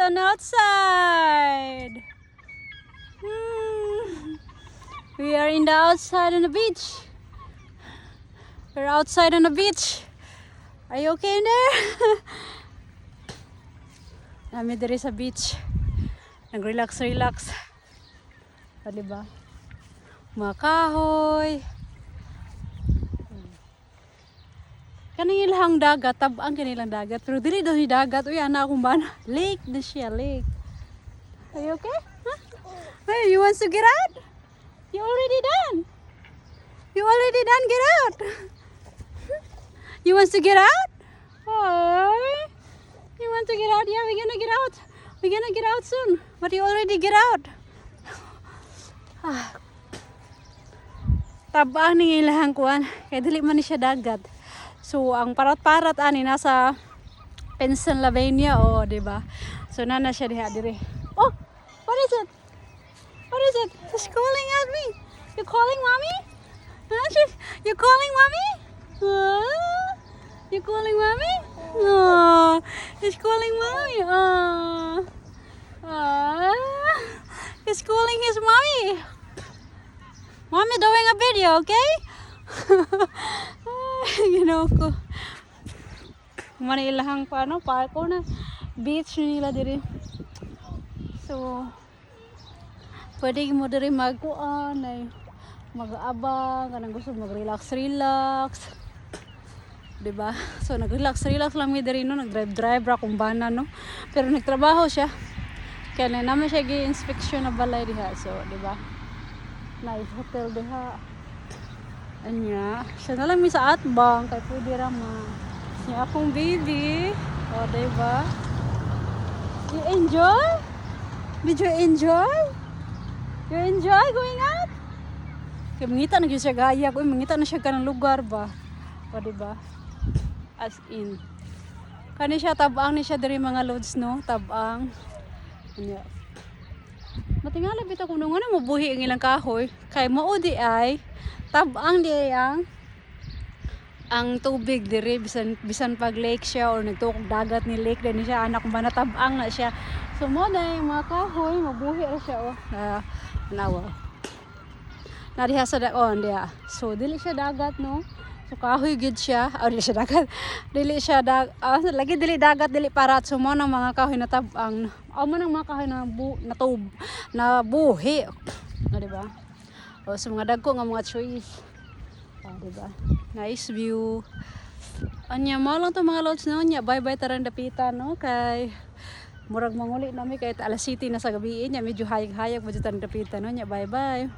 on outside. We are in the outside on the beach. We're outside on the beach. Are you okay in there? Nami diri sa beach. Nag-relax. O, diba? Mga kahoy. Kanang ilang dagat, tabang kanilang dagat. Pero dili daw si dagat. Uy, anak akong bana. Lake na siya, lake. Are you okay? Huh? Hey, you want to get out? You already done. You already done, get out. You want to get out? Oh, you want to get out? Yeah, we're gonna get out. We're gonna get out soon. But you already get out. Tabang ni ilang kuan. Kaya dili man ni siya dagat. So, ang parat-parat ani nasa Pennsylvania, oh, di ba? So, nana siya diha dire. Oh, what is it? What is it? She's calling at me. You calling mommy? Huh? You calling mommy? You calling mommy? Oh, he's calling mommy. He's calling his mommy. Mommy doing a video, okay? You know ko. Manilahang pa no, parko na beach nila diri. So pwede mo diri magkuan ay mag-abang kanang gusto mag-relax. Diba? So nag-relax lang mi diri no, nag-drive ra kung bana no. Pero nagtrabaho siya. Kaya na naman siya gi-inspection na balay diha. So, diba? Nice hotel diha. Anya, siya na lang mi sa atbang kay pwede ra ma. Siya akong baby. O, diba? You enjoy? Did you enjoy? You enjoy going out? Kaya mangita na siya gaya ko, mangita na siya ka ng lugar ba? O, diba? As in. Kani siya, tabang ni siya dari mga loads, no? Tabang. Anya. Matingala bitaw kung nung ano mabuhi ang ilang kahoy. Kay mao di ay tabang di ang tubig diri bisan pag lake siya or nagtukog dagat ni lake din siya anak ba natabang na siya. So mo na yung mga kahoy mabuhi ra siya oh. Nawa. Na diha sa daon dia. So dili siya dagat no. So kahoy gid siya. Dili siya dagat. Dili siya lagi dili dagat dili parat. So mo nang mga kahoy na tabang. Mo nang mga kahoy na buhi. O diba? O sa mga dagko nga mga trees. O diba? Nice view. Anya mo lang to mga lods no nya. Bye taran dapitan no kay murag manguli nami kay alas 7 na sa gabi nya medyo hayag-hayag mo taran dapitan no nya. Bye.